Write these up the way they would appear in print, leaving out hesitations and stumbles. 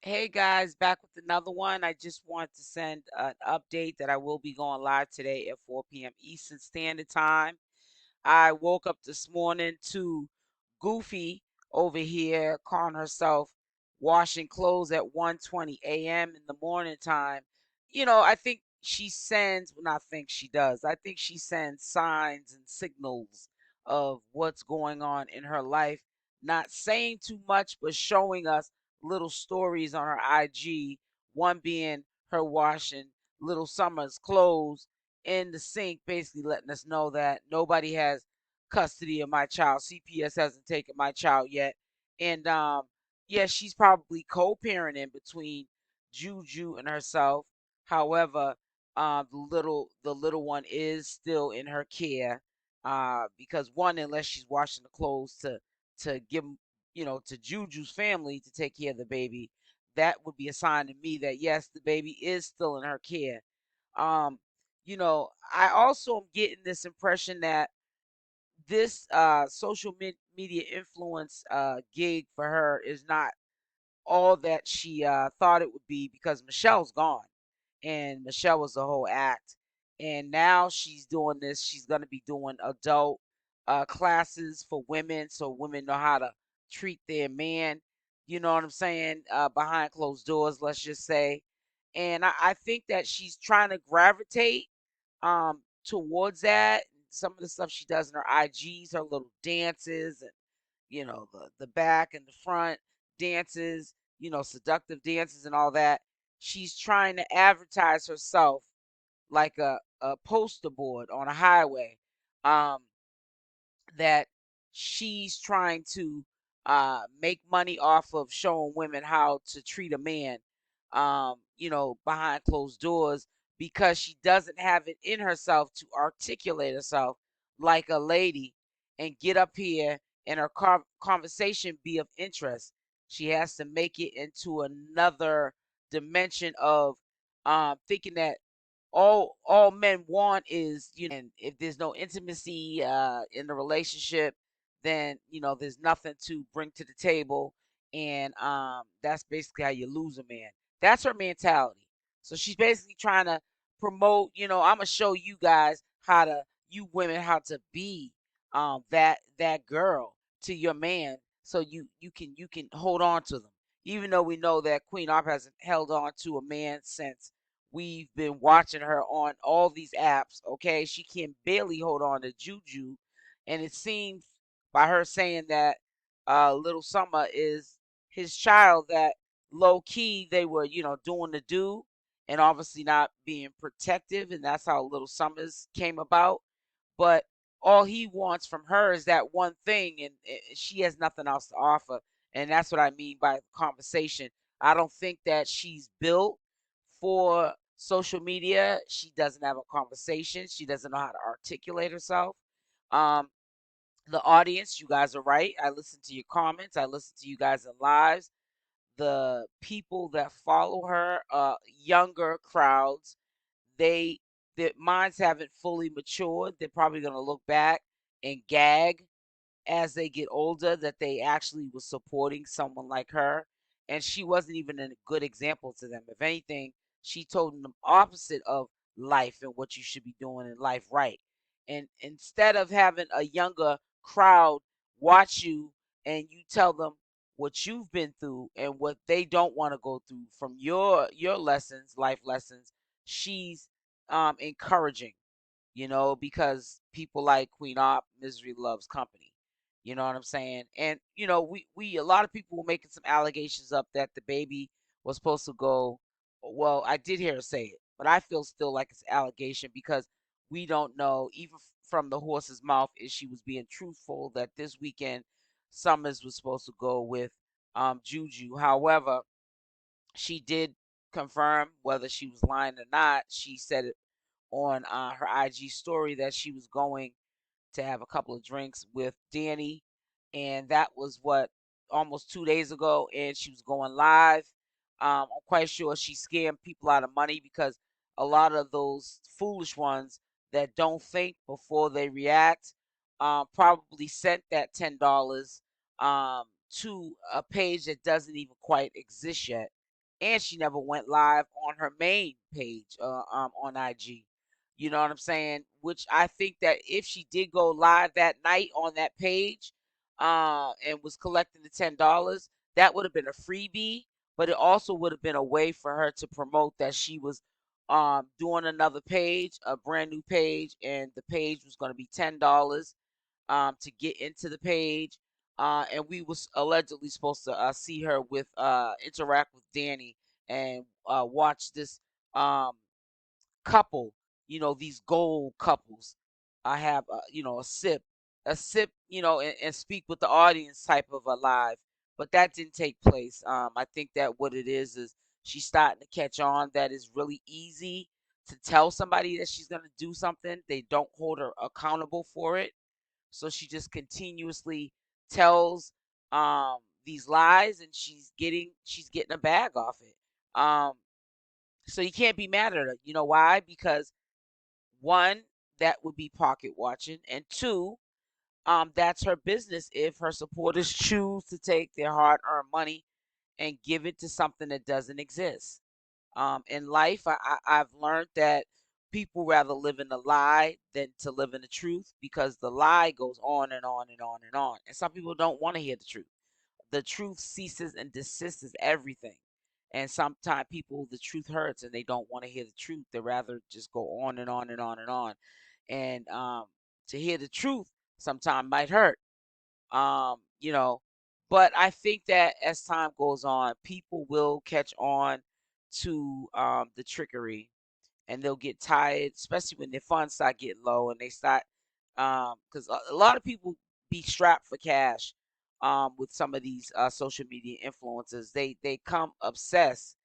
Hey guys, back with another one. I just want to send an update that I will be going live today at 4 p.m. Eastern Standard Time. I woke up this morning to Goofy over here calling herself washing clothes at 1:20 a.m. in the morning time. I think she sends, well, not think she does. I think she sends signs and signals of what's going on in her life, not saying too much, but showing us little stories on her IG. One being her washing Little Summer's clothes in the sink, basically letting us know that nobody has custody of my child. CPS hasn't taken my child yet. And yeah, she's probably co-parenting between Juju and herself. However, the little one is still in her care. Because one, unless she's washing the clothes to give 'em, to Juju's family to take care of the baby, that would be a sign to me that yes, the baby is still in her care. Um, I also am getting this impression that this social media influence gig for her is not all that she thought it would be, because Michelle's gone, and Michelle was the whole act. And now she's doing this. She's going to be doing adult classes for women, so women know how to treat their man. You know what I'm saying? Behind closed doors, let's just say. And I think that she's trying to gravitate towards that. Some of the stuff she does in her IGs, her little dances, and the back and the front dances, seductive dances and all that. She's trying to advertise herself like a poster board on a highway. Um, that she's trying to make money off of showing women how to treat a man, behind closed doors, because she doesn't have it in herself to articulate herself like a lady and get up here and her conversation be of interest. She has to make it into another dimension of thinking that all men want is, and if there's no intimacy in the relationship, then there's nothing to bring to the table. And that's basically how you lose a man. That's her mentality. So she's basically trying to promote, I'm gonna show you guys you women, how to be that girl to your man, so you can hold on to them. Even though we know that Queen Opp hasn't held on to a man since we've been watching her on all these apps. Okay, she can barely hold on to Juju, and it seems by her saying that Little Summer is his child, that low key they were, doing the do, and obviously not being protective, and that's how Little Summers came about. But all he wants from her is that one thing, and she has nothing else to offer. And that's what I mean by conversation. I don't think that she's built for social media. She doesn't have a conversation. She doesn't know how to articulate herself. Um, the audience, you guys are right. I listen to your comments. I listen to you guys in lives. The people that follow her, younger crowds, they their minds haven't fully matured. They're probably gonna look back and gag as they get older that they actually was supporting someone like her, and she wasn't even a good example to them. If anything, she told them the opposite of life and what you should be doing in life, right? And instead of having a younger crowd watch you and you tell them what you've been through and what they don't want to go through from your lessons, life lessons, she's encouraging, because people like Queen Opp, misery loves company. You know what I'm saying? And we a lot of people were making some allegations up that the baby was supposed to go. Well, I did hear her say it, but I feel still like it's allegation, because we don't know, even from the horse's mouth, if she was being truthful that this weekend Summers was supposed to go with Juju. However, she did confirm, whether she was lying or not. She said it on her IG story that she was going to have a couple of drinks with Danny, and that was what, almost 2 days ago, and she was going live. I'm quite sure she scammed people out of money, because a lot of those foolish ones that don't think before they react probably sent that $10 to a page that doesn't even quite exist yet. and she never went live on her main page on IG. You know what I'm saying? Which I think that if she did go live that night on that page, and was collecting the $10, that would have been a freebie, but it also would have been a way for her to promote that she was doing another page, a brand new page, and the page was going to be $10 to get into the page. And we was allegedly supposed to see her with interact with Danny and watch this um, couple, these gold couples. I have, a sip, and speak with the audience type of a live, but that didn't take place. I think that what it is she's starting to catch on that it's really easy to tell somebody that she's going to do something. They don't hold her accountable for it. So she just continuously tells these lies, and she's getting a bag off it. So you can't be mad at her. You know why? Because one, that would be pocket watching, and two, that's her business if her supporters choose to take their hard-earned money and give it to something that doesn't exist. In life, I've learned that people rather live in a lie than to live in the truth, because the lie goes on and on and on and on. And some people don't want to hear the truth. The truth ceases and desists everything. And sometimes people, the truth hurts and they don't want to hear the truth. They rather just go on and on and on and on. And to hear the truth sometimes might hurt. You know, but I think that as time goes on, people will catch on to the trickery, and they'll get tired, especially when their funds start getting low and they start, because a lot of people be strapped for cash with some of these social media influencers. They come obsessed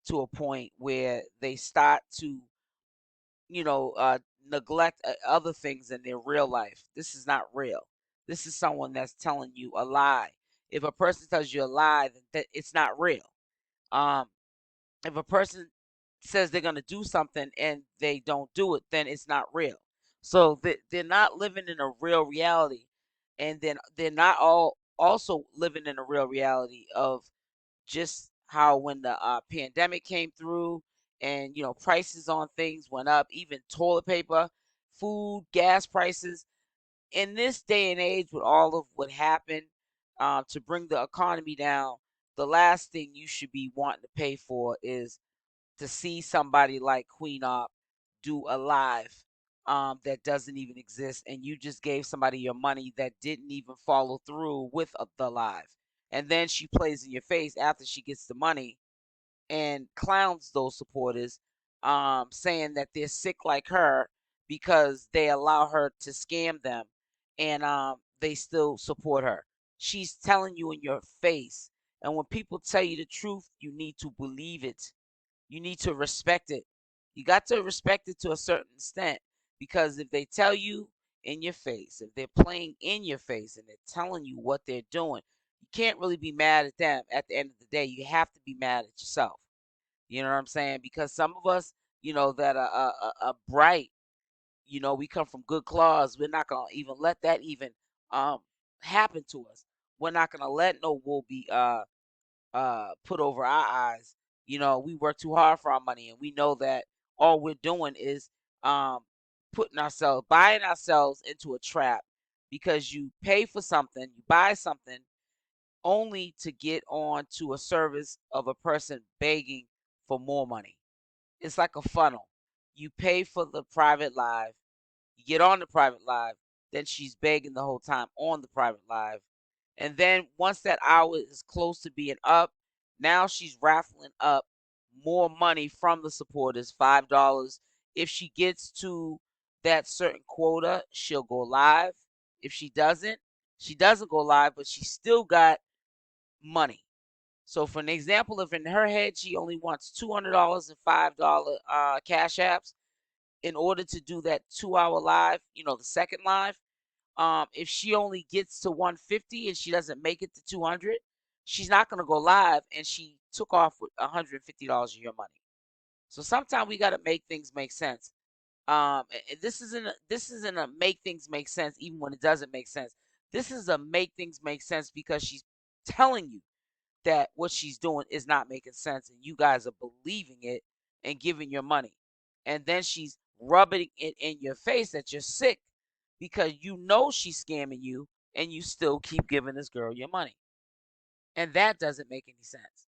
to a point where they start to, neglect other things in their real life. This is not real. This is someone that's telling you a lie. If a person tells you a lie, then it's not real. Um, if a person says they're going to do something and they don't do it, then it's not real. So they're not living in a real reality, and then they're not all also living in a real reality of just how when the pandemic came through, and prices on things went up, even toilet paper, food, gas prices. In this day and age, with all of what happened to bring the economy down, the last thing you should be wanting to pay for is to see somebody like Queen Opp do a live that doesn't even exist, and you just gave somebody your money that didn't even follow through with the live. And then she plays in your face after she gets the money and clowns those supporters, saying that they're sick like her because they allow her to scam them, and they still support her. She's telling you in your face. And when people tell you the truth, you need to believe it. You need to respect it. You got to respect it to a certain extent, because if they tell you in your face, if they're playing in your face and they're telling you what they're doing, you can't really be mad at them. At the end of the day, you have to be mad at yourself. You know what I'm saying? Because some of us, that are bright, we come from good claws. We're not gonna even let that even um happen to us. We're not gonna let no wool be put over our eyes. We work too hard for our money, and we know that all we're doing is um buying ourselves into a trap, because you pay for something, you buy something only to get on to a service of a person begging for more money. It's like a funnel. You pay for the private live, you get on the private live, then she's begging the whole time on the private live. And then once that hour is close to being up, now she's raffling up more money from the supporters, $5. If she gets to that certain quota, she'll go live. If she doesn't go live, but she still got money. So, for an example, if in her head she only wants $200 and $5 cash apps in order to do that 2 hour live, the second live, if she only gets to 150 and she doesn't make it to 200, she's not going to go live, and she took off with $150 of your money. So sometimes we got to make things make sense. This isn't a make things make sense even when it doesn't make sense. This is a make things make sense because she's telling you that what she's doing is not making sense, and you guys are believing it and giving your money. And then she's rubbing it in your face that you're sick because you know she's scamming you and you still keep giving this girl your money. And that doesn't make any sense.